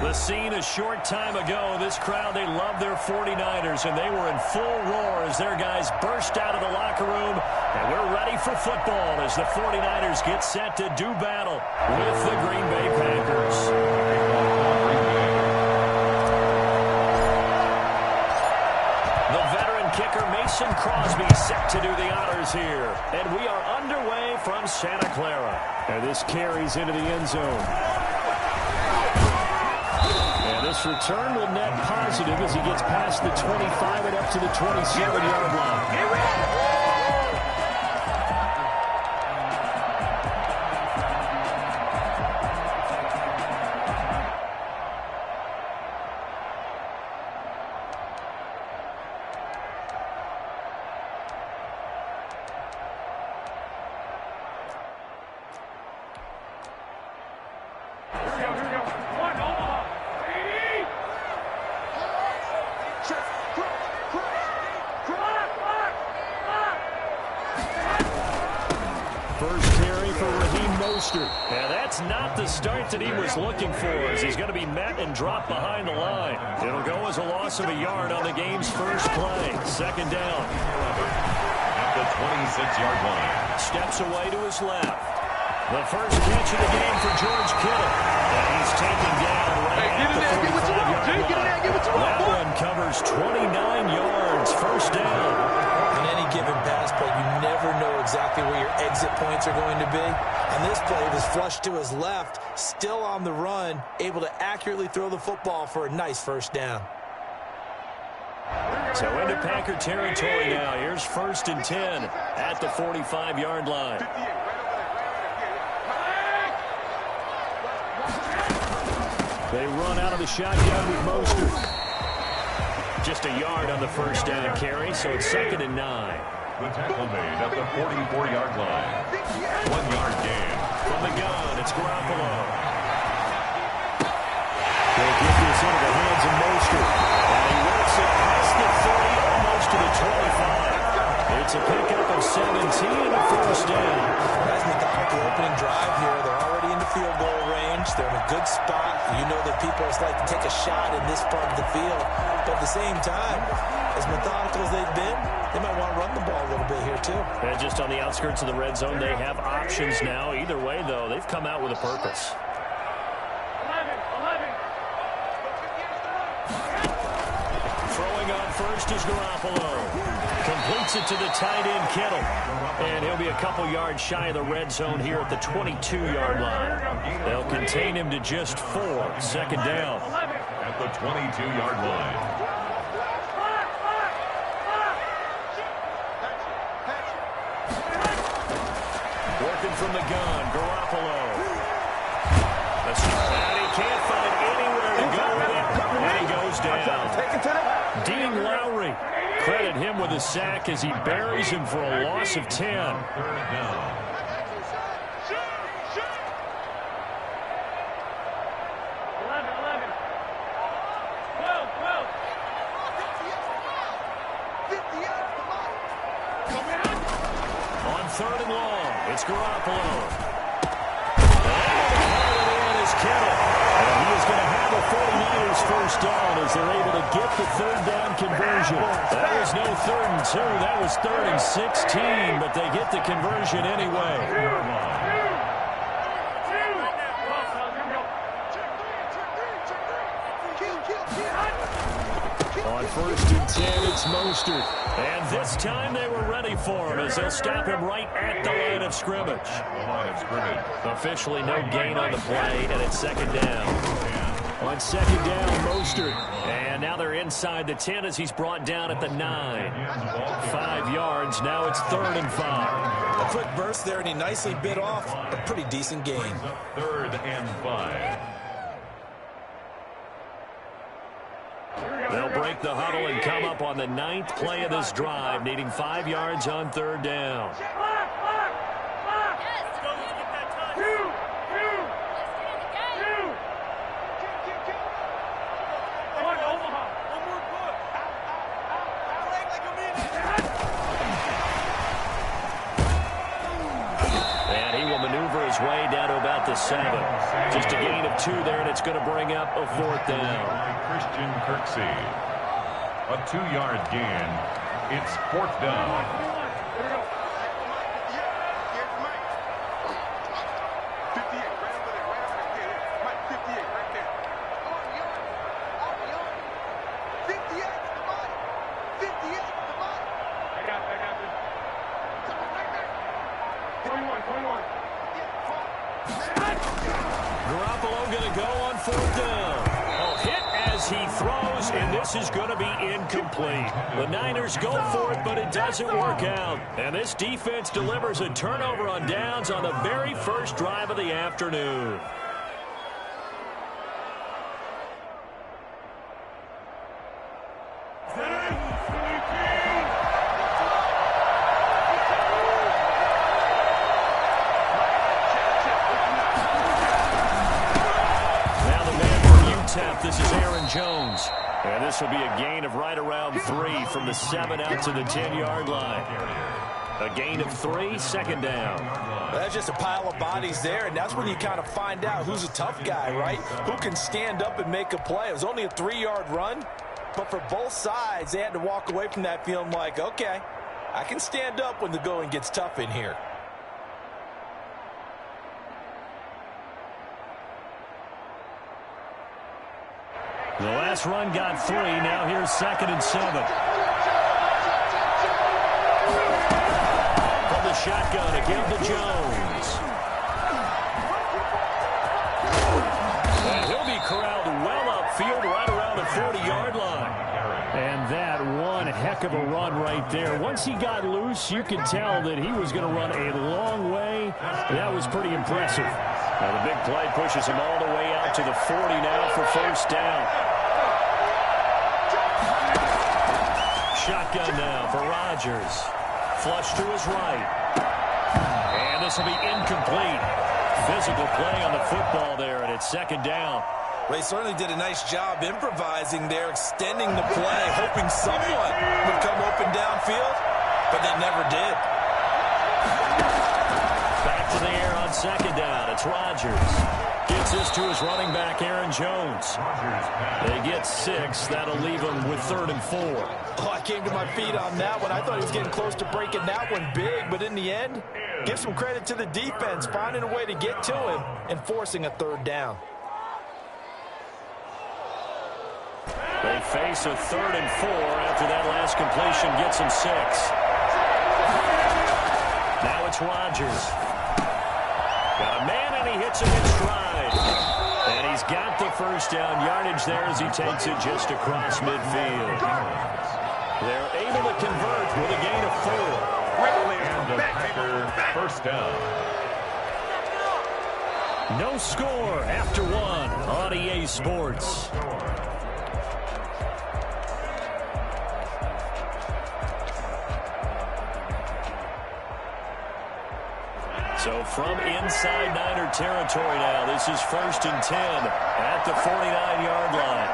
The scene a short time ago. This crowd, they love their 49ers, and they were in full roar as their guys burst out of the locker room. And we're ready for football as the 49ers get set to do battle with the Green Bay Packers. The veteran kicker Mason Crosby set to do the honors here. And we are underway from Santa Clara. And this carries into the end zone. And this return will net positive as he gets past the 25 and up to the 27-yard line. And that's not the start that he was looking for, as he's going to be met and dropped behind the line. It'll go as a loss of a yard on the game's first play. Second down. At the 26-yard line. Steps away to his left. The first catch of the game for George Kittle. And he's taken down right at the 45-yard line. That one covers 29 yards. First down. In any given pass play, you never know exactly where your exit points are going to be. And this play was flushed to his left, still on the run, able to accurately throw the football for a nice first down. So into Packer territory now. Here's 1st and 10 at the 45-yard line. They run out of the shotgun with Mostert. Just a yard on the first down carry, so it's 2nd and 9. The tackle made at the 44-yard line. 1-yard gain. From the gun, it's Garoppolo. They get this into the hands of Mostert. And he works it past the 30, almost to the 25. It's a pickup of 17 and a first down. Nice methodical opening drive here. They're already in the field goal range. They're in a good spot. You know that people just like to take a shot in this part of the field. But at the same time, as methodical as they've been, they might want to run the ball a little bit here, too. And just on the outskirts of the red zone, they have options now. Either way, though, they've come out with a purpose. 11. Throwing on first is Garoppolo. Completes it to the tight end, Kittle. And he'll be a couple yards shy of the red zone here at the 22-yard line. They'll contain him to just 4. 2nd down. At the 22-yard line. From the gun, Garoppolo. And he can't find anywhere to go with it. And he goes down. Dean Lowry, credit him with a sack as he buries him for a loss of 10. 3rd down. On 3rd and long, it's Garoppolo. And is Kittle. And he is going to have a 49ers first down as they're able to get the 3rd down conversion. That was no 3rd and 2. That was 3rd and 16, but they get the conversion anyway. On 1st and 10, it's Mostert. And this time they were ready for him as they'll stop him right at the line of scrimmage. Officially no gain on the play, and it's 2nd down. On 2nd down, Mostert. And now they're inside the 10 as he's brought down at the 9. 5 yards, now it's 3rd and 5. A quick burst there, and he nicely bit off a pretty decent gain. 3rd and 5. They'll break the huddle and come up on the 9th play of this drive, needing 5 yards on 3rd down. And he will maneuver his way down to about the 7. Just a gain of 2 there, and it's going to bring up a 4th down. Christian Kirksey. A 2-yard gain. It's 4th down. Garoppolo going to go on 4th down. Oh, hit as he throws, and this is going to be incomplete. The Niners go for it, but it doesn't work out. And this defense delivers a turnover on downs on the very first drive of the afternoon. This is Aaron Jones. And this will be a gain of right around 3 from the 7 out to the 10-yard line. A gain of 3, 2nd down. That's just a pile of bodies there, and that's when you kind of find out who's a tough guy, right? Who can stand up and make a play. It was only a 3-yard run, but for both sides, they had to walk away from that feeling like, okay, I can stand up when the going gets tough in here. The last run got 3. Now here's 2nd and 7. From the shotgun again to Jones. And he'll be corralled well upfield right around the 40-yard line. And that one heck of a run right there. Once he got loose, you could tell that he was going to run a long way. That was pretty impressive. Now the big play pushes him all the way out to the 40 now for 1st down. Shotgun now for Rodgers. Flush to his right. And this will be incomplete. Physical play on the football there, and it's 2nd down. Well, he certainly did a nice job improvising there, extending the play, hoping someone would come open downfield, but they never did. Back to the air on 2nd down. It's Rodgers. Gets this to his running back, Aaron Jones. They get 6. That'll leave them with 3rd and 4. Oh, I came to my feet on that one. I thought he was getting close to breaking that one big, but in the end, give some credit to the defense, finding a way to get to him and forcing a 3rd down. They face a 3rd and 4 after that last completion gets them 6. Now it's Rodgers. Got a man, and he hits him in stride. And he's got the 1st down yardage there as he takes it just across midfield. They're able to convert with a gain of 4. And the Packer 1st down. No score after 1 on EA Sports. So from inside Niner territory now, this is 1st and 10 at the 49-yard line.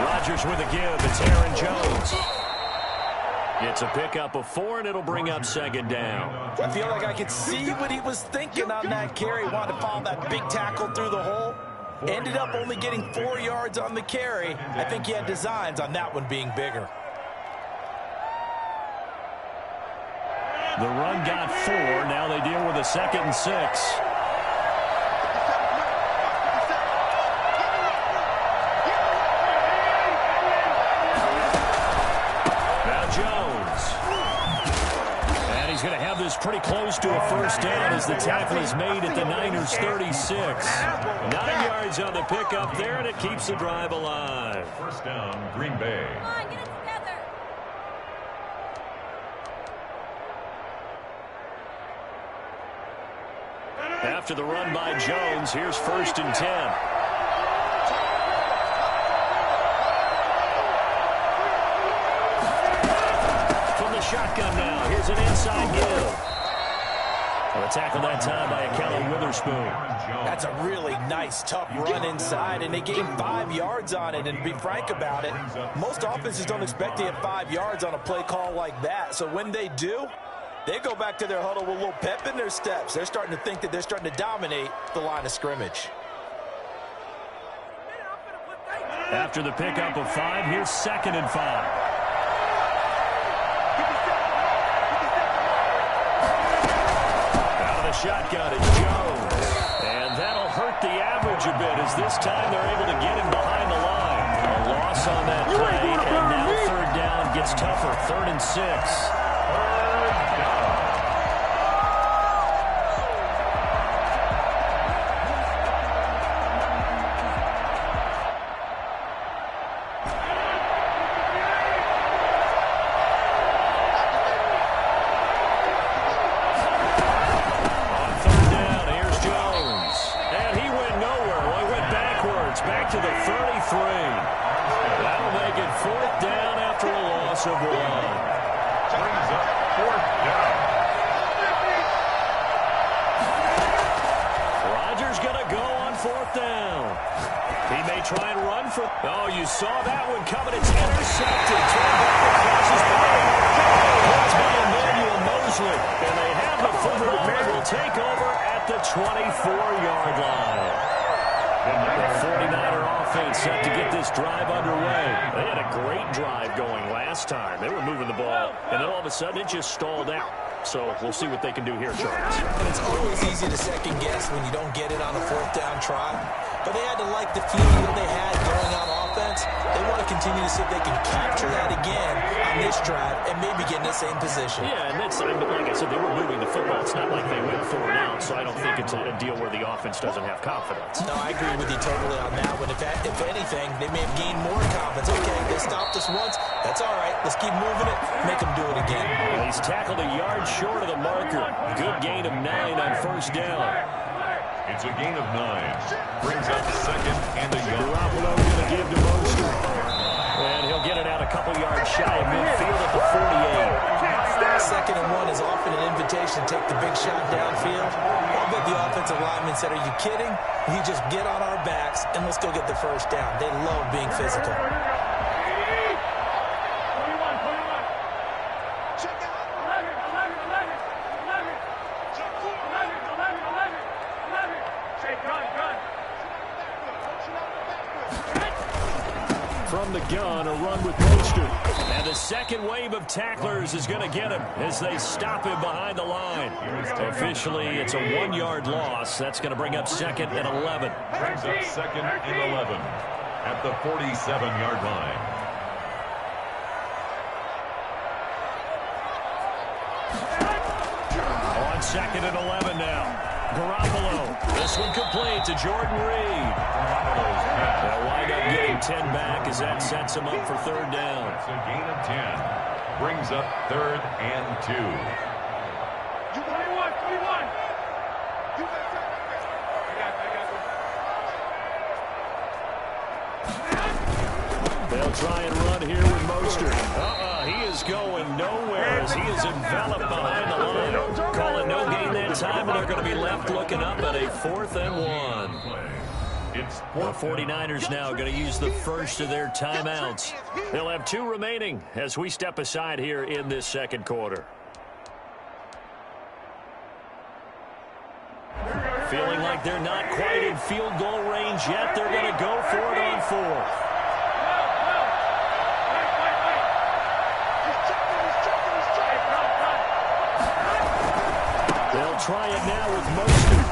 Rodgers with a give. It's Aaron Jones. It's a pickup of 4, and it'll bring up 2nd down. I feel like I could see what he was thinking on that carry. Wanted to follow that big tackle through the hole. Ended up only getting 4 yards on the carry. I think he had designs on that one being bigger. The run got 4. Now they deal with a 2nd and 6. Going to have this pretty close to a 1st down as the tackle is made at the Niners 36. 9 yards on the pickup there, and it keeps the drive alive. 1st down, Green Bay. Come on, get it together. After the run by Jones, here's 1st and 10. Shotgun now. Here's an inside give. Well, the tackle that time by Akello Witherspoon. That's a really nice, tough run inside, and they gained 5 yards on it. And to be frank about it, most offenses don't expect to get 5 yards on a play call like that. So when they do, they go back to their huddle with a little pep in their steps. They're starting to think that they're starting to dominate the line of scrimmage. After the pickup of 5, here's 2nd and 5. Shotgun is Jones. And that'll hurt the average a bit as this time they're able to get him behind the line. A loss on that play, and now 3rd down gets tougher. 3rd and 6. To the 33. That'll make it 4th down after a loss of 1. Brings up 4th down. Rodgers going to go on 4th down. He may try and run for... Oh, you saw that one coming. It's intercepted. Turned back across his body. It's by Emmanuel Mosley. And they have the football and will take over at the 24-yard line. The 49er offense set to get this drive underway. They had a great drive going last time. They were moving the ball, and then all of a sudden it just stalled out. So we'll see what they can do here, Charles. And it's always easy to second guess when you don't get it on a 4th down try. But they had to like the feeling that they had going on offense. They want to continue to see if they can capture that again on this drive and maybe get in the same position. Yeah, and that's, like I said, they were moving the football. It's not like they went 4 and out, so I don't think it's a deal where the offense doesn't have confidence. No, I agree with you totally on that one. If anything, they may have gained more confidence. Okay, they stopped us once. That's all right. Let's keep moving it. Make them do it again. Well, he's tackled a yard short of the marker. Good gain of 9 on 1st down. It's a gain of 9. Brings up 2nd and a yard. Garoppolo going to give to Mostert. And he'll get it out a couple yards shy of midfield at the 48. 2nd and 1 is often an invitation to take the big shot downfield. I'll bet the offensive lineman said, are you kidding? You just get on our backs and let's go get the 1st down. They love being physical. From the gun, a run with Mostert. And the 2nd wave of tacklers is going to get him as they stop him behind the line. Officially, it's a 1-yard loss. That's going to bring up 2nd and 11. Brings up 2nd and 11 at the 47-yard line. On 2nd and 11 now. Garoppolo. This one complete to Jordan Reed. They'll wind up getting 10 back as that sets him up for 3rd down. It's a gain of 10. Brings up 3rd and 2. They'll try and run here with Mostert. He is going nowhere as he is enveloped behind the line. Calling no gain that time, and they're going to be left looking up at a 4th and 1. The 49ers now going to use the first of their timeouts. They'll have 2 remaining as we step aside here in this 2nd quarter. Feeling like they're not quite in field goal range yet. They're going to go for it on 4th. They'll try it now with Mostert.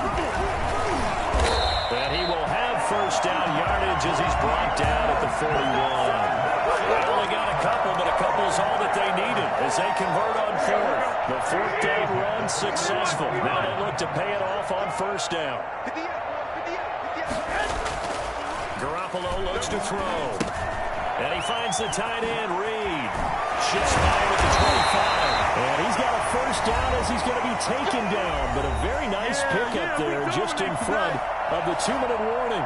And he will have 1st down yardage as he's brought down at the 41. They only got a couple, but a couple is all that they needed as they convert on 4th. The 4th down run successful. Now they look to pay it off on 1st down. Garoppolo looks to throw. And he finds the tight end, Reed. Shifts by at the 25. And he's got a 1st down as he's going to be taken down. But a very nice pickup there just in front of the 2-minute warning.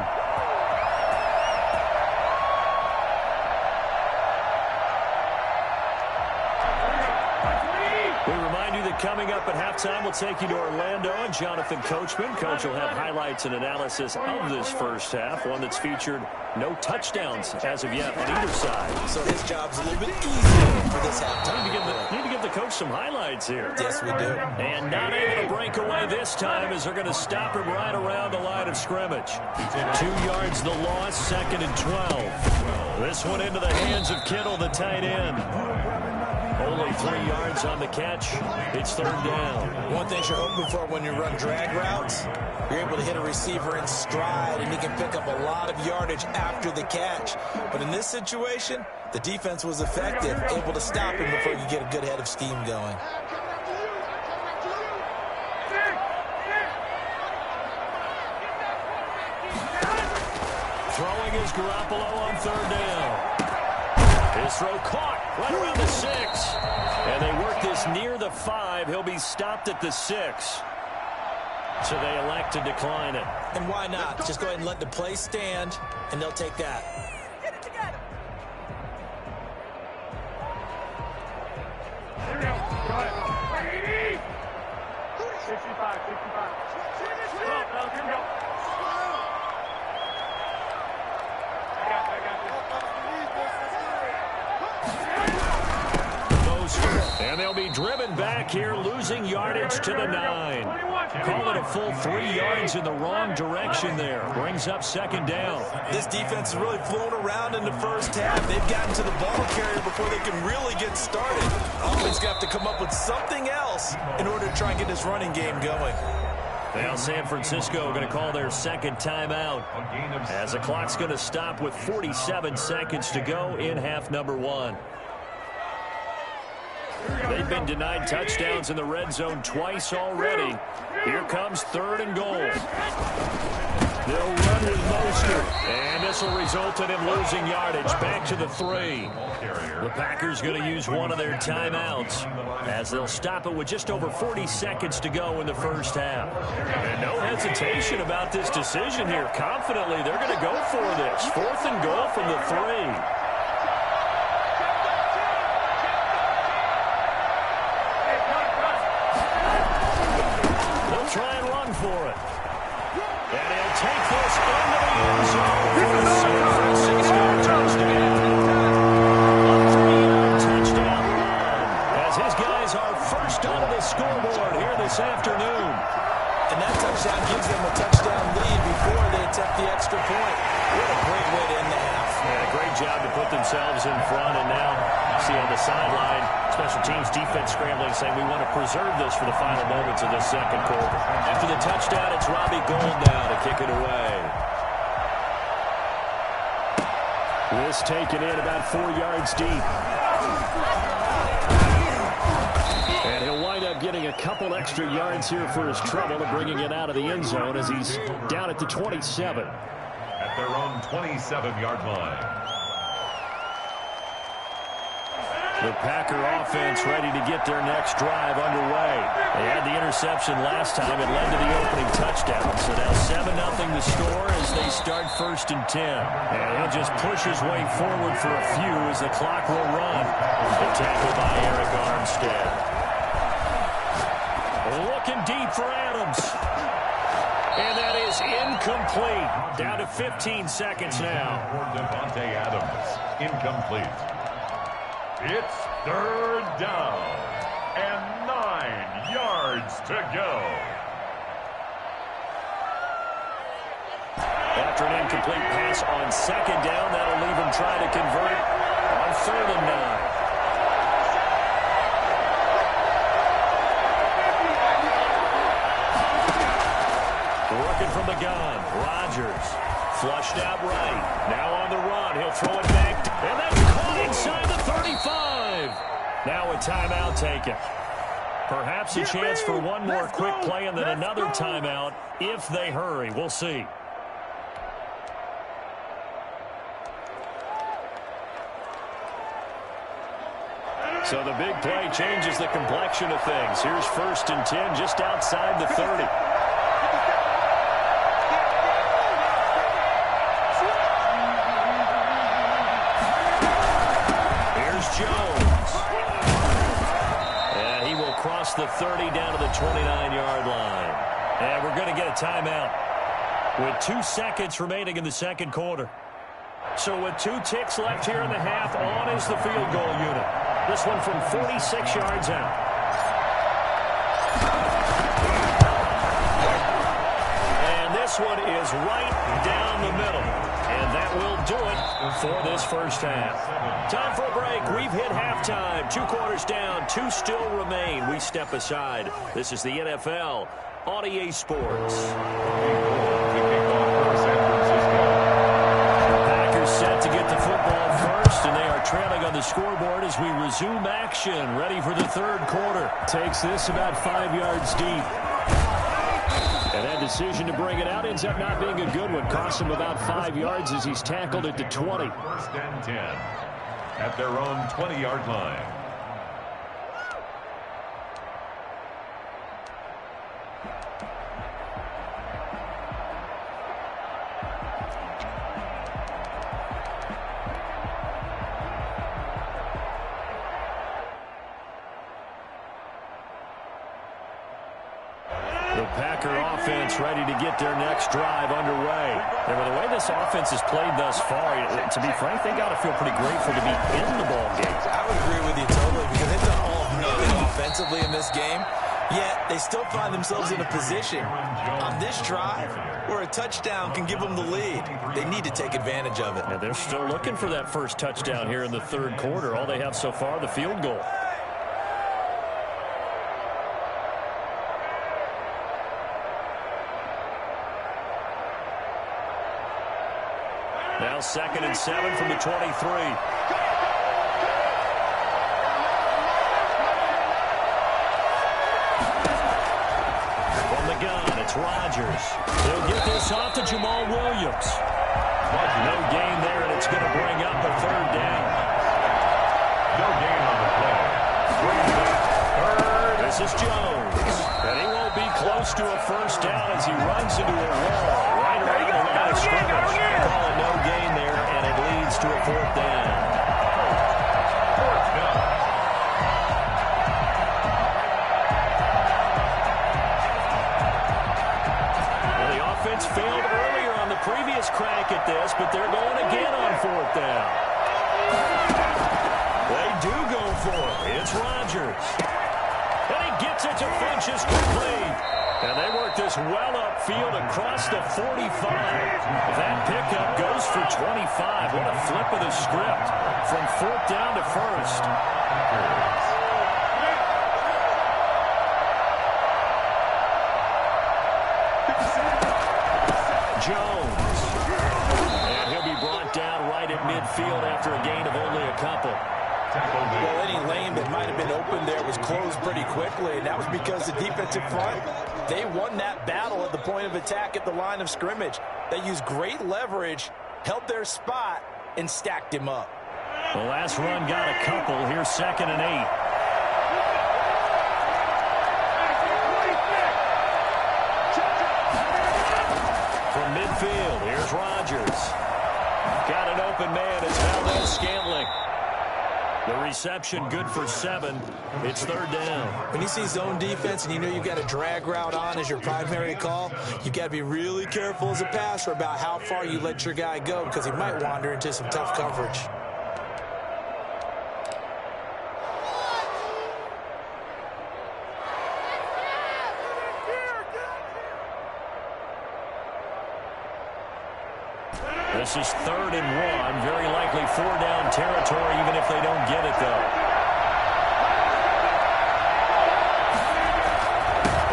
We remind you that coming up at halftime. We'll take you to Orlando and Jonathan Coachman. Coach will have highlights and analysis of this first half, one that's featured no touchdowns as of yet on either side. So his job's a little bit easier for this halftime. Need to give the coach some highlights here. Yes, we do. And not able to break away this time as they're going to stop him right around the line of scrimmage. 2 yards the loss, 2nd and 12. This one into the hands of Kittle, the tight end. Only 3 yards on the catch. It's 3rd down. One thing you're hoping for when you run drag routes, you're able to hit a receiver in stride, and he can pick up a lot of yardage after the catch. But in this situation, the defense was effective, able to stop him before you get a good head of scheme going. Throwing is Garoppolo on 3rd down. His throw caught right around the 6. And they work this near the 5. He'll be stopped at the 6. So they elect to decline it. And why not? Just go ahead and let the play stand, and they'll take that. Get it together. Here we go. Go ahead. 65, 65. Well, here we go. And they'll be driven back here, losing yardage to the 9. Call it a full 3 yards in the wrong direction there. Brings up 2nd down. This defense has really flown around in the first half. They've gotten to the ball carrier before they can really get started. Offense got to come up with something else in order to try and get this running game going. Now San Francisco going to call their 2nd timeout as the clock's going to stop with 47 seconds to go in half number 1. They've been denied touchdowns in the red zone twice already. Here comes 3rd and goal. They'll run with Mostert, and this will result in him losing yardage back to the 3. The Packers going to use one of their timeouts as they'll stop it with just over 40 seconds to go in the first half. And no hesitation about this decision here. Confidently, they're going to go for this. 4th and goal from the 3. Try and run for it. And he'll take this into the end zone for the San Francisco touchdown. A 3-yard touchdown run as his guys are first onto the scoreboard here this afternoon. And that touchdown gives them a touchdown lead before they attempt the extra point. What a great way to end the half. And a great job to put themselves in front. And now, see on the sideline, special teams defense scrambling, saying we want to preserve this for the final moments of this 2nd quarter. After the touchdown, it's Robbie Gould now to kick it away. This taken in about 4 yards deep. And he'll wind up getting a couple extra yards here for his trouble and bringing it out of the end zone as he's down at the 27. At their own 27-yard line. The Packer offense ready to get their next drive underway. They had the interception last time. It led to the opening touchdown. So now 7-0 the score as they start 1st and 10. And he'll just push his way forward for a few as the clock will run. The tackle by Eric Armstead. Looking deep for Adams. And that is incomplete. Down to 15 seconds now. For Devontae Adams. Incomplete. It's 3rd down and 9 yards to go. After an incomplete pass on 2nd down, that'll leave him trying to convert on 3rd and 9. Working from the gun, Rodgers flushed out right. Now on the run, he'll throw it back, and that's caught inside the 35. Now a timeout taken. Perhaps a chance for one more quick play and then another timeout if they hurry. We'll see. So the big play changes the complexion of things. Here's 1st and 10 just outside the 30. across the 30 down to the 29-yard line. And we're going to get a timeout with 2 seconds remaining in the second quarter. So with 2 ticks left here in the half, on is the field goal unit. This one from 46 yards out. This one is right down the middle. And that will do it for this first half. Time for a break. We've hit halftime. 2 quarters down. 2 still remain. We step aside. This is the NFL on EA Sports. Packers set to get the football first, and they are trailing on the scoreboard as we resume action. Ready for the third quarter. Takes this about 5 yards deep. And that decision to bring it out ends up not being a good one. Costs him about 5 yards as he's tackled at the 20. First and 10 at their own 20-yard line. The Packer offense ready to get their next drive underway. And with the way this offense has played thus far, to be frank, they got to feel pretty grateful to be in the ball game. I would agree with you totally because they've done all of nothing offensively in this game, yet they still find themselves in a position on this drive where a touchdown can give them the lead. They need to take advantage of it. And they're still looking for that first touchdown here in the third quarter. All they have so far, the field goal. Now 2nd and 7 from the 23. From the gun, it's Rodgers. They'll get this off to Jamal Williams. No gain there, and it's going to bring up a third down. No gain on the play. This is Jones. And he won't be close to a first down as he runs into a wall right around the line of scrimmage. Call it no gain there, and it leads to a fourth down. Fourth down. Well, the offense failed earlier on the previous crack at this, but they're going again on fourth down. They do go for it. It's Rodgers. And he gets it to Funchess quickly. And they work this well upfield across the 45. That pickup goes for 25. What a flip of the script from fourth down to first. Jones. And he'll be brought down right at midfield after a gain of only a couple. Well, any lane that might have been open there was closed pretty quickly, and that was because the defensive front, they won that battle at the point of attack at the line of scrimmage. They used great leverage, held their spot, and stacked him up. The last run got a couple. Here's 2nd and 8. From midfield, here's Rodgers. Got an open man. It's Valdes-Scantling. The reception good for 7. It's third down. When you see zone defense and you know you've got a drag route on as your primary call, you've got to be really careful as a passer about how far you let your guy go because he might wander into some tough coverage. This is 3rd and 1. Very likely 4-down territory, even if they don't get it, though.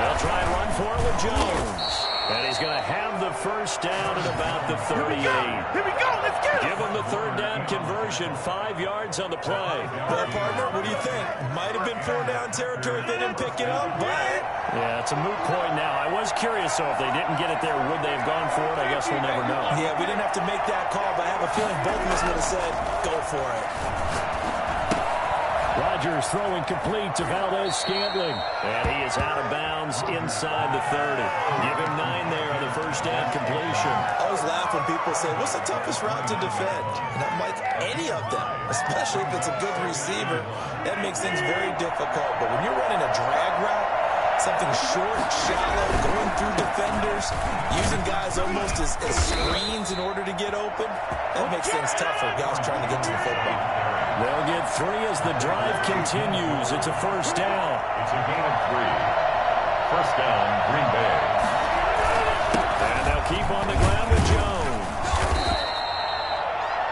They'll try and run for it with Jones. And he's going to have the first down at about the 38. Here we go. Let's get it. Give him the third down conversion. 5 yards on the play. Well, partner, what do you think? Might have been 4-down territory if they didn't pick it up, but... Yeah, it's a moot point now. I was curious, though, if they didn't get it there, would they have gone for it? I guess we'll never know. Yeah, we didn't have to make that call, but I have a feeling both of us would have said, go for it. Rodgers throwing complete to Valdez-Scantling. And he is out of bounds inside the 30. Give him 9 there on the first down completion. I always laugh when people say, what's the toughest route to defend? And I'm like, any of them, especially if it's a good receiver. That makes things very difficult. But when you're running a drag route, something short, shallow, going through defenders, using guys almost as screens in order to get open, that makes things tough for guys trying to get to the football. They'll get 3 as the drive continues. It's a first down. It's a gain of 3. First down, Green Bay. And they'll keep on the ground with Jones.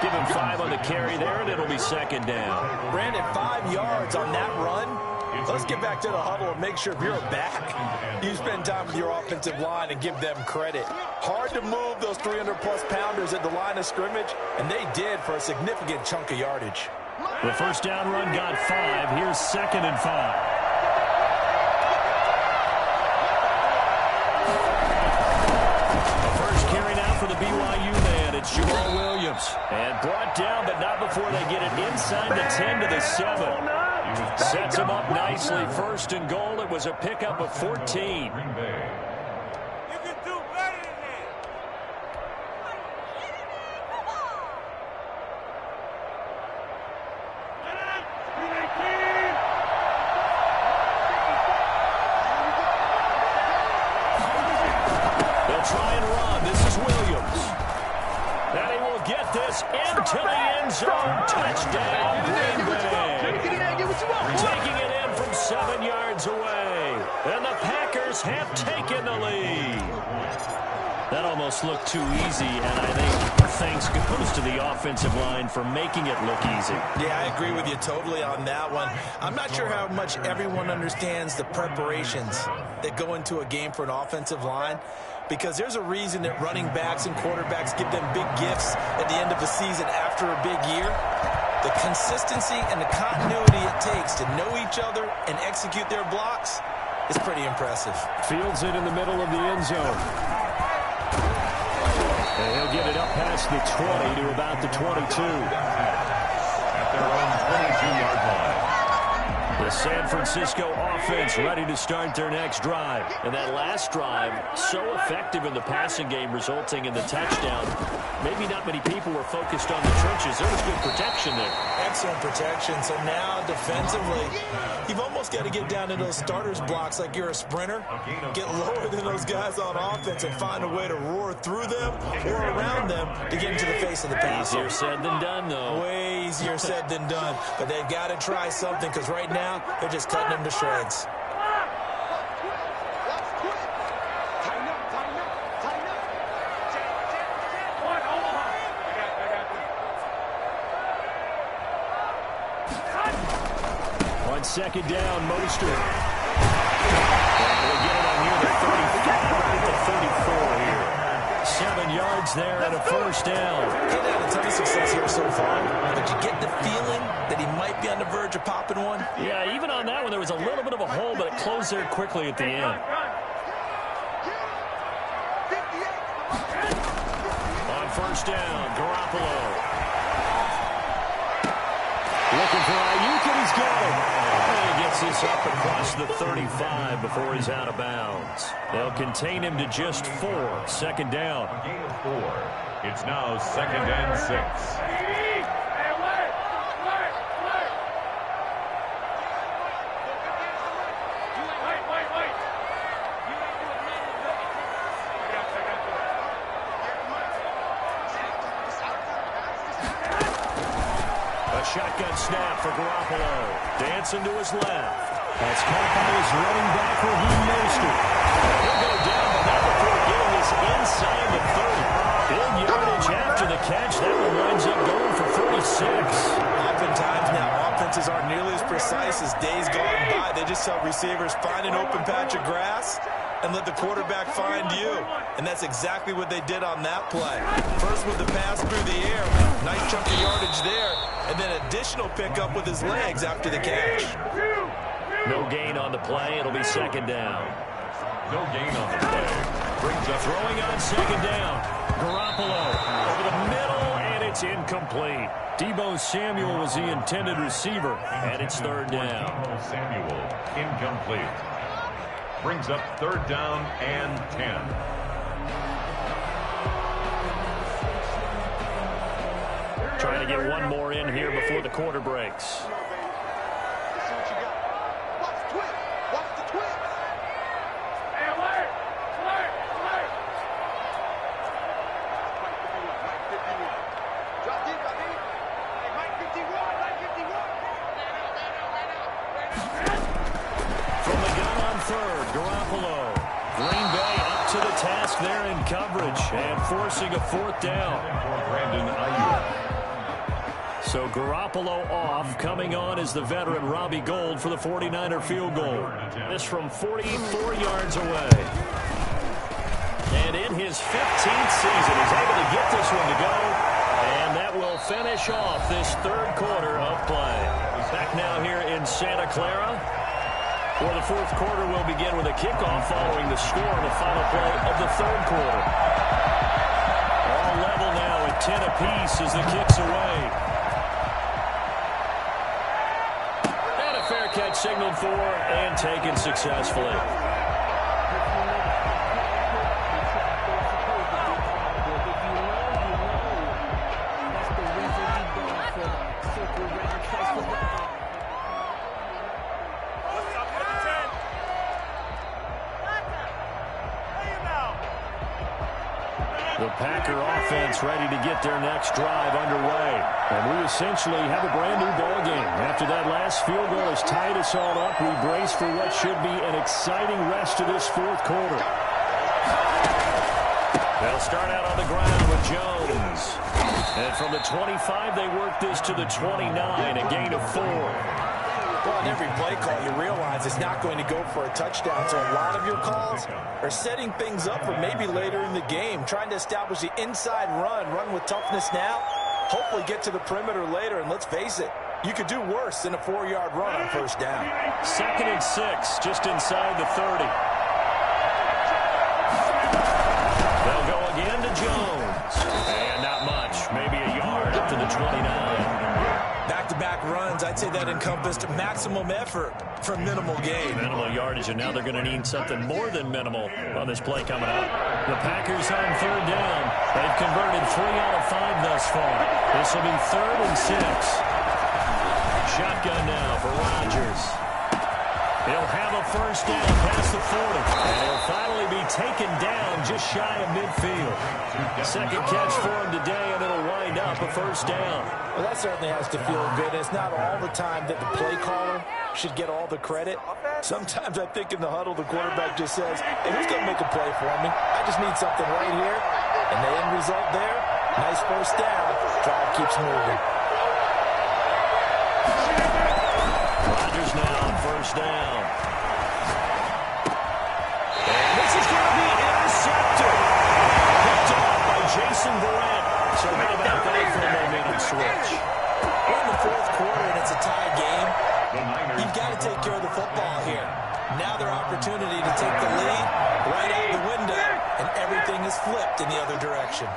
Give him 5 on the carry there, and it'll be second down. Brandon, 5 yards on that run. Let's get back to the huddle and make sure if you're back, you spend time with your offensive line and give them credit. Hard to move those 300-plus pounders at the line of scrimmage, and they did for a significant chunk of yardage. The first down run got 5. Here's 2nd and 5. The first carry now for the BYU man. It's Jamal Williams. And brought down, but not before they get it inside the 10 to the 7. Sets him up nicely. 1st and goal. It was a pickup of 14. Green Bay. You can do better than that. They'll try and run. This is Williams. And he will get this into the end zone. Touchdown, Green Bay. Taking it in from 7 yards away. And the Packers have taken the lead. That almost looked too easy, and I think thanks goes to the offensive line for making it look easy. Yeah, I agree with you totally on that one. I'm not sure how much everyone understands the preparations that go into a game for an offensive line, because there's a reason that running backs and quarterbacks give them big gifts at the end of the season after a big year. The consistency and the continuity it takes to know each other and execute their blocks is pretty impressive. Fields it in the middle of the end zone. And he'll get it up past the 20 to about the 22. At their own 22-yard line. The San Francisco offense ready to start their next drive. And that last drive, so effective in the passing game, resulting in the touchdown. Maybe not many people were focused on the trenches. There was good protection there. Excellent protection. So now, defensively, you've almost got to get down to those starters blocks like you're a sprinter. Get lower than those guys on offense and find a way to roar through them or around them to get into the face of the passer. Easier said than done, though. Way easier said than done. But they've got to try something, because right now, they're just cutting them to shreds. On second down, Mostert. And we'll get it on near the 35, right at the 34 here. 7 yards there and a first down. He's had a ton of success here so far, but you get the feeling that he might be on the verge of popping one. Yeah, even on that one, there was a little bit of a hole, but it closed there quickly at the end. On first down, Garoppolo. Looking for Ayuk, and he's got it. And he gets this up across the 35 before he's out of bounds. They'll contain him to just 4. Second down. A gain of 4. It's now 2nd and 6. Shotgun snap for Garoppolo. Dancing to his left. That's caught by his running back, Raheem Mostert. He'll go down, but not before getting this inside the 30. Big yardage after the catch. That one winds up going for 36. Oftentimes now, offenses aren't nearly as precise as days gone by. They just tell receivers, find an open patch of grass and let the quarterback find you. And that's exactly what they did on that play. First with the pass through the air. Nice chunk of yardage there. And then additional pickup with his legs after the catch. No gain on the play. It'll be second down. No gain on the play. Brings up Throwing on second down. Garoppolo over the middle, and It's incomplete. Deebo Samuel was the intended receiver, and it's third down. Deebo Samuel, incomplete. Brings up third down and 10. Trying to get one more in here before the quarter breaks. There in coverage and forcing a fourth down. Brandon Ayuk. So Garoppolo off. Coming on is the veteran Robbie Gould for the 49er field goal. This from 44 yards away. And in his 15th season, he's able to get this one to go. And that will finish off this third quarter of play. Back now here in Santa Clara. Well, the fourth quarter will begin with a kickoff following the score on the final play of the third quarter. All level now at 10 apiece as the kick's away. And a fair catch signaled for and taken successfully. The Packer offense ready to get their next drive underway. And we essentially have a brand new ball game. After that last field goal has tied us all up, we brace for what should be an exciting rest of this fourth quarter. They'll start out on the ground with Jones. And from the 25, they work this to the 29, a gain of 4. Well, in every play call, you realize it's not going to go for a touchdown. So a lot of your calls are setting things up for maybe later in the game, trying to establish the inside run with toughness now, hopefully get to the perimeter later. And let's face it, you could do worse than a 4-yard run on first down. 2nd and 6, just inside the 30. They'll go again to Jones. And not much, maybe a yard up to the 29. Back-to-back runs, I'd say that encompassed maximum effort for minimal gain. Minimal yardage, and now they're going to need something more than minimal on this play coming up. The Packers on third down. They've converted 3 out of 5 thus far. This will be 3rd and 6. Shotgun now for Rodgers. He'll have a first down past the 40. And he'll finally be taken down just shy of midfield. Second catch for him today, and it'll wind up a first down. Well, that certainly has to feel good. It's not all the time that the play caller should get all the credit. Sometimes I think in the huddle, the quarterback just says, hey, who's going to make a play for me? I just need something right here. And the end result there, nice first down. Drive keeps moving. Rodgers now on first down. And this is going to be intercepted. Picked off by Jason Verrett. So how about that for a momentum switch? We're in the fourth quarter, and it's a tie game. You've got to take care of the football here. Now their opportunity to take the lead right out the window, and everything is flipped in the other direction.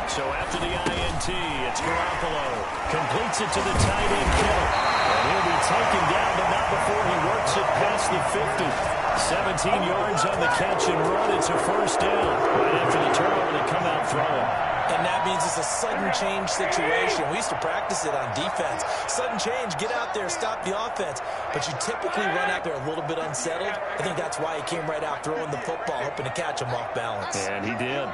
So after the INT, it's Garoppolo. Completes it to the tight end, Kittle. And he'll be taken down, but not before he works it past the 50. 17 yards on the catch and run. It's a first down. Right after the turnover, they come out throwing. And that means it's a sudden change situation. We used to practice it on defense. Sudden change, get out there, stop the offense. But you typically run out there a little bit unsettled. I think that's why he came right out throwing the football, hoping to catch him off balance. And he did.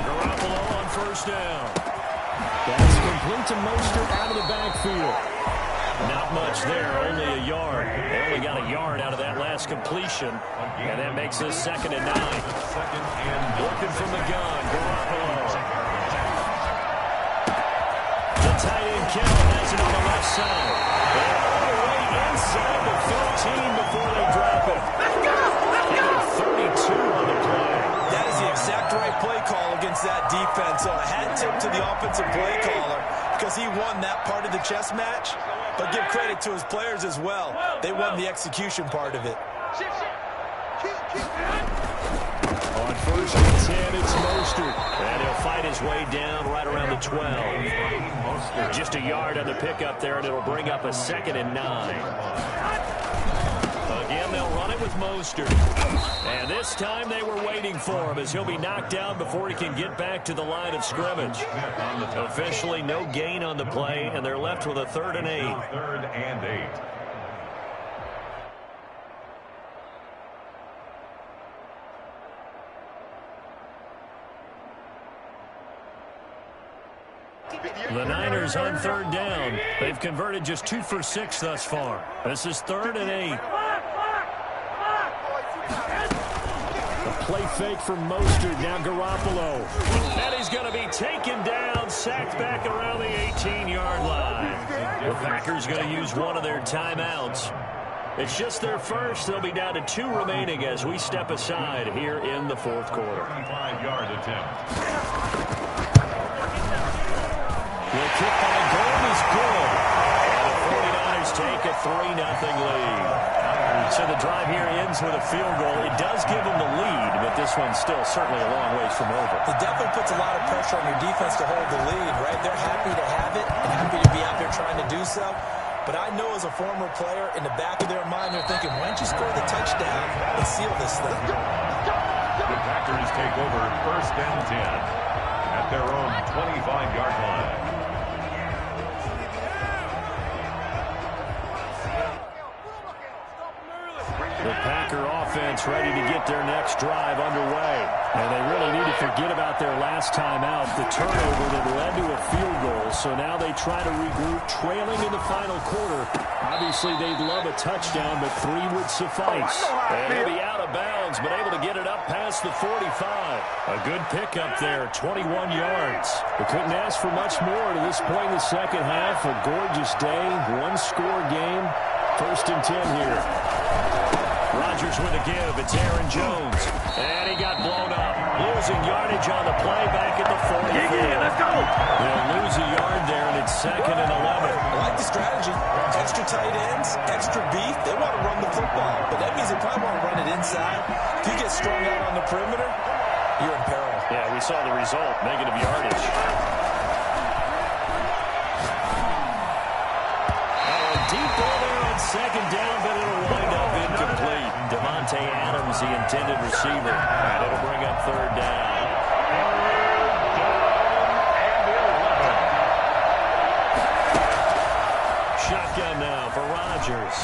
Garoppolo on first down. That's complete to Mostert out of the backfield. Not much there, only a yard. They only got a yard out of that last completion, and that makes this 2nd and 9. Working from the gun, Garoppolo. The tight end Kittle has it on the left side. And all the way inside the 15 before they drop it. Let's go! Let's go! 32 on the play. That is the exact right play call against that defense. So a hat tip to the offensive play caller because he won that part of the chess match. But give credit to his players as well. They won the execution part of it. On first and 10, it's Mostert. And he'll fight his way down right around the 12. Just a yard on the pickup there, and it'll bring up a 2nd and 9. Again, they'll run it with Mostert. And this time they were waiting for him as he'll be knocked down before he can get back to the line of scrimmage. Officially no gain on the play, and they're left with a 3rd and 8. 3rd and 8. The Niners on 3rd down. They've converted just 2 for 6 thus far. This is 3rd and 8. A play fake from Mostert. Now Garoppolo. And he's going to be taken down, sacked back around the 18-yard line. The Packers going to use one of their timeouts. It's just their first. They'll be down to 2 remaining as we step aside here in the 4th quarter. 25-yard attempt. The kick by Gold is good. And the 49ers take a 3-0 lead. So the drive here ends with a field goal. It does give them the lead, but this one's still certainly a long ways from over. It definitely puts a lot of pressure on your defense to hold the lead, right? They're happy to have it and happy to be out there trying to do so. But I know as a former player, in the back of their mind, they're thinking, why don't you score the touchdown and seal this thing? The Packers take over 1st and 10 at their own 25-yard line. The Packer offense ready to get their next drive underway. And they really need to forget about their last time out, the turnover that led to a field goal. So now they try to regroup, trailing in the final quarter. Obviously, they'd love a touchdown, but 3 would suffice. And he'll be out of bounds, but able to get it up past the 45. A good pickup there, 21 yards. They couldn't ask for much more to this point in the second half. A gorgeous day, 1-score game. 1st and 10 here. Rodgers with a give. It's Aaron Jones. And he got blown up. Losing yardage on the play back at the 40. Yeah, let's go. They'll lose a yard there, and it's 2nd and 11. I like the strategy. Extra tight ends, extra beef. They want to run the football, but that means they probably want to run it inside. If you get strung out on the perimeter, you're in peril. Yeah, we saw the result. Negative yardage. Deep ball there on 2nd down, but it'll wind up incomplete. Devontae Adams, the intended receiver. And it'll bring up 3rd down. Shotgun now for Rodgers.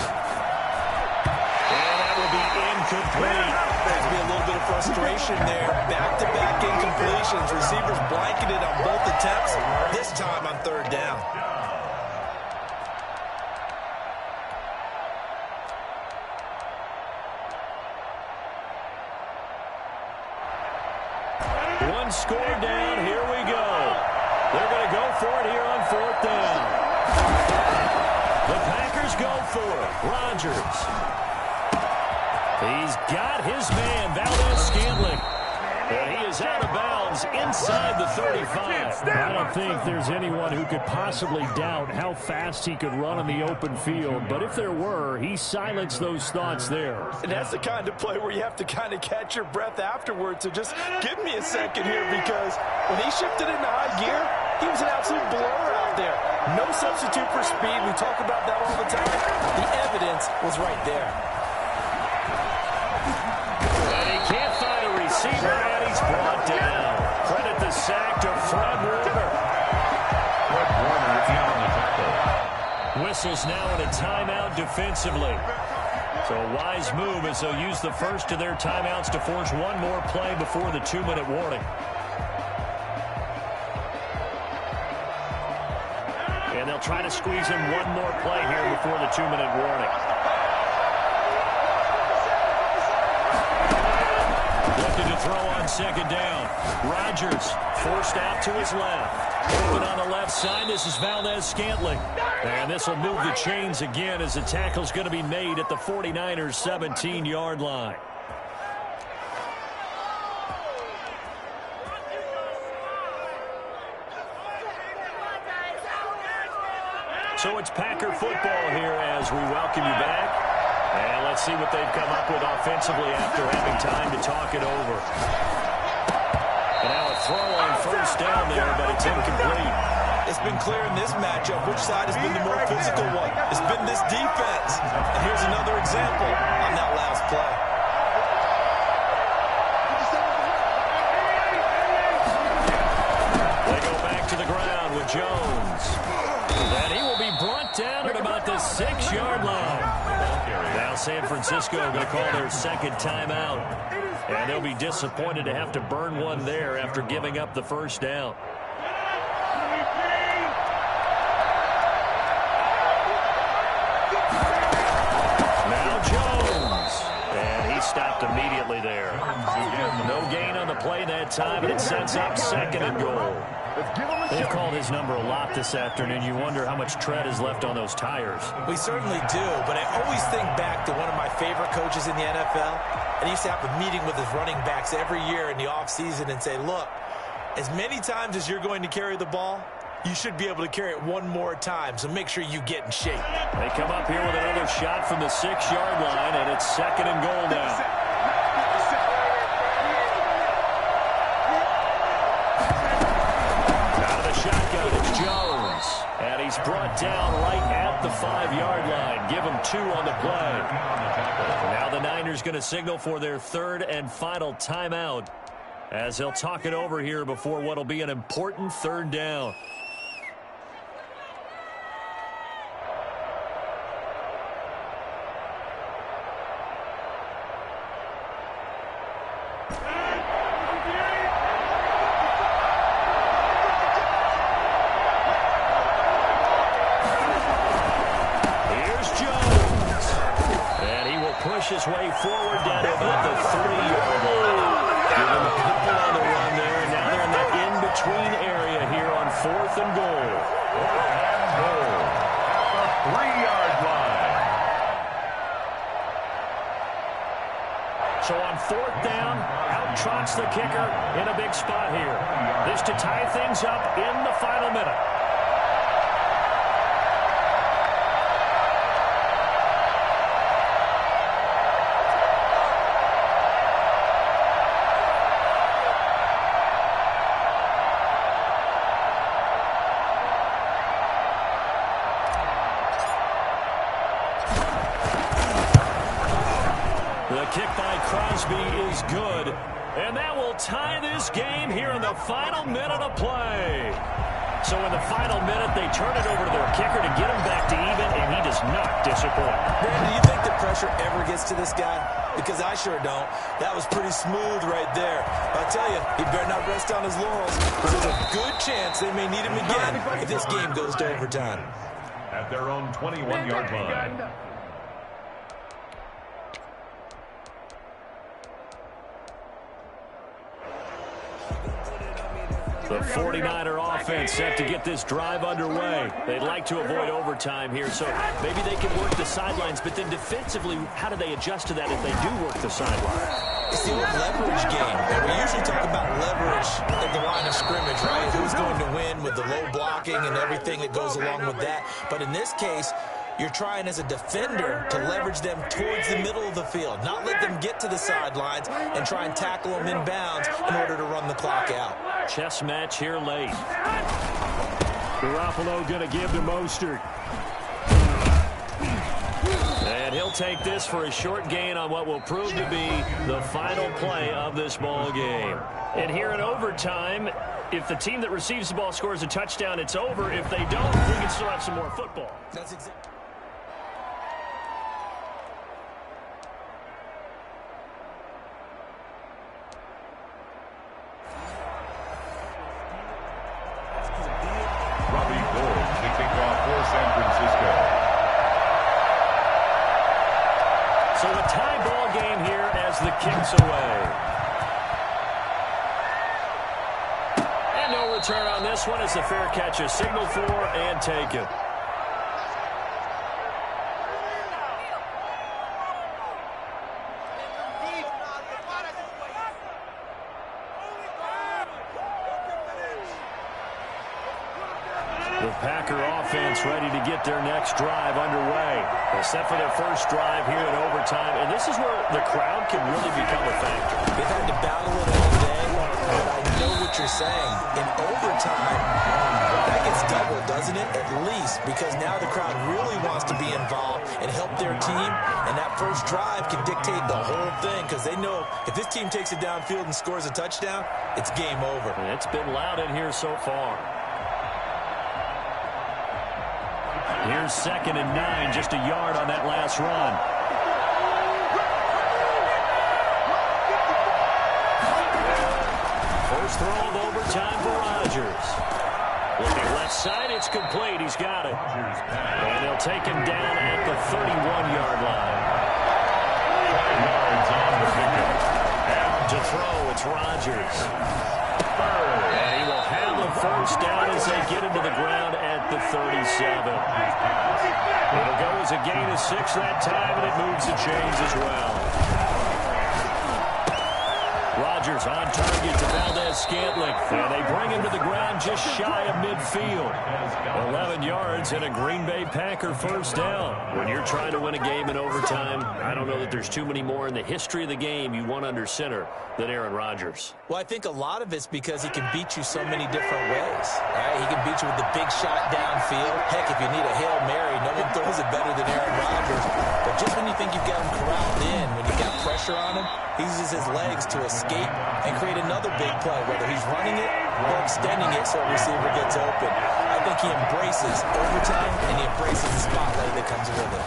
And that will be incomplete. There's be a little bit of frustration there. Back-to-back incompletions. Receivers blanketed on both attempts. This time on 3rd down. One score down. Here we go. They're going to go for it here on 4th down. The Packers go for it. Rodgers. He's got his man, Valdez-Scantling. And he is out of bounds inside the 35. I don't think there's anyone who could possibly doubt how fast he could run on the open field. But if there were, he silenced those thoughts there. And that's the kind of play where you have to kind of catch your breath afterwards. So just give me a second here, because when he shifted into high gear, he was an absolute blower out there. No substitute for speed. We talk about that all the time. The evidence was right there. And he can't find a receiver, and he's brought down. Credit the sack to Fred Warner. Fred Warner in on the tackle. Whistles now in a timeout defensively. So a wise move as they'll use the first of their timeouts to force one more play before the 2-minute warning. And they'll try to squeeze in one more play here before the 2-minute warning. Looking to throw on 2nd down. Rodgers forced out to his left. Open on the left side, this is Valdez-Scantling. And this will move the chains again as the tackle's going to be made at the 49ers' 17-yard line. So it's Packer football here as we welcome you back. And let's see what they've come up with offensively after having time to talk it over. And now a throw on first down there, but it's incomplete. It's been clear in this matchup which side has been the more physical one. It's been this defense. And here's another example on that last play. They go back to the ground with Jones. And he will be brought down at about the 6-yard line. Now San Francisco going to call their second timeout. And they'll be disappointed to have to burn one there after giving up the first down. Now Jones. And he stopped immediately there. No gain on the play that time, and it sets up second and goal. They've called his number a lot this afternoon. You wonder how much tread is left on those tires. We certainly do, but I always think back to one of my favorite coaches in the NFL. And he used to have a meeting with his running backs every year in the offseason and say, look, as many times as you're going to carry the ball, you should be able to carry it one more time, so make sure you get in shape. They come up here with another shot from the 6-yard line, and it's second and goal now. Shotgun, it's Jones. And he's brought down right at the 5-yard line. Give him 2 on the play. Now the Niners going to signal for their third and final timeout as they'll talk it over here before what will be an important third down. His way forward down to about the 3-yard line. Give him a couple on the run there, and now they're in that in-between area here on 4th and goal. 3-yard line. So on 4th down, out trots the kicker in a big spot here. This to tie things up in the final minute. Kick by Crosby is good, and that will tie this game here in the final minute of play. So in the final minute, they turn it over to their kicker to get him back to even, and he does not disappoint. Brandon, do you think the pressure ever gets to this guy? Because I sure don't. That was pretty smooth right there. I'll tell you, he better not rest on his laurels, because there's a good chance they may need him again if this game goes to overtime. At their own 21-yard line. The 49er offense set to get this drive underway. They'd like to avoid overtime here, so maybe they can work the sidelines, but then defensively, how do they adjust to that if they do work the sideline? It's the old leverage game, and we usually talk about leverage at the line of scrimmage, right? Who's going to win with the low blocking and everything that goes along with that. But in this case, you're trying as a defender to leverage them towards the middle of the field, not let them get to the sidelines and try and tackle them inbounds in order to run the clock out. Chess match here late. Garoppolo going to give to Mostert. And he'll take this for a short gain on what will prove to be the final play of this ball game. And here in overtime, if the team that receives the ball scores a touchdown, it's over. If they don't, we can still have some more football. That's exactly. Robbie Gould kicking off for San Francisco. So a tie ball game here as the kick's away. And no return on this one as the fair catch is signaled for and taken. The Packer offense ready to get their next drive underway. They set for their first drive here in overtime, and this is where the crowd can really become a factor. They've had to battle it all day, but I know what you're saying. In overtime, that gets doubled, doesn't it? At least, because now the crowd really wants to be involved and help their team, and that first drive can dictate the whole thing because they know if this team takes it downfield and scores a touchdown, it's game over. And it's been loud in here so far. Here's 2nd and 9, just a yard on that last run. First throw of overtime for Rodgers. Looking left side, it's complete. He's got it. And they'll take him down at the 31-yard line. To throw, it's Rodgers. And he will have a first down as they get into the ground at the 37. It'll go as a gain of 6 that time, and it moves the chains as well. Rodgers on target to Valdez-Scantling, and they bring him to the ground just shy of midfield. 11 yards and a Green Bay Packer first down. When you're trying to win a game in overtime, I don't know that there's too many more in the history of the game you want under center than Aaron Rodgers. Well, I think a lot of it's because he can beat you so many different ways. Right? He can beat you with the big shot downfield. Heck, if you need a Hail Mary, no one throws it better than Aaron Rodgers. But just when you think you've got him corralled in, when you've got pressure on him, he uses his legs to escape and create another big play, whether he's running it or extending it so a receiver gets open. I think he embraces overtime, and he embraces the spotlight that comes with it.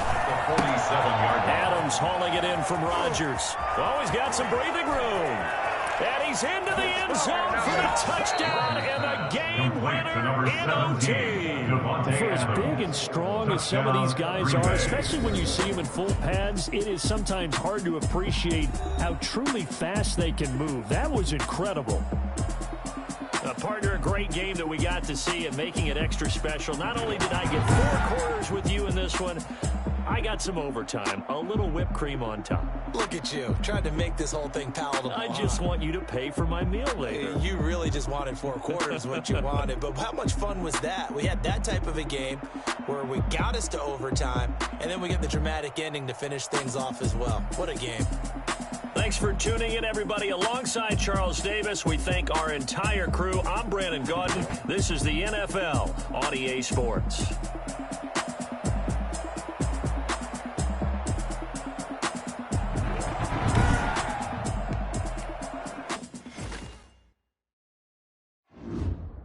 Adams hauling it in from Rodgers. Oh, he's got some breathing room. And he's into the end zone for the touchdown and the game winner in OT. For as big and strong as some of these guys are, especially when you see them in full pads, it is sometimes hard to appreciate how truly fast they can move. That was incredible. Partner, a great game that we got to see and making it extra special. Not only did I get 4 quarters with you in this one, I got some overtime, a little whipped cream on top. Look at you, trying to make this whole thing palatable. I just want you to pay for my meal later. You really just wanted 4 quarters, what you wanted. But how much fun was that? We had that type of a game where we got us to overtime, and then we get the dramatic ending to finish things off as well. What a game. Thanks for tuning in, everybody. Alongside Charles Davis, we thank our entire crew. I'm Brandon Gaudin. This is the NFL on EA Sports.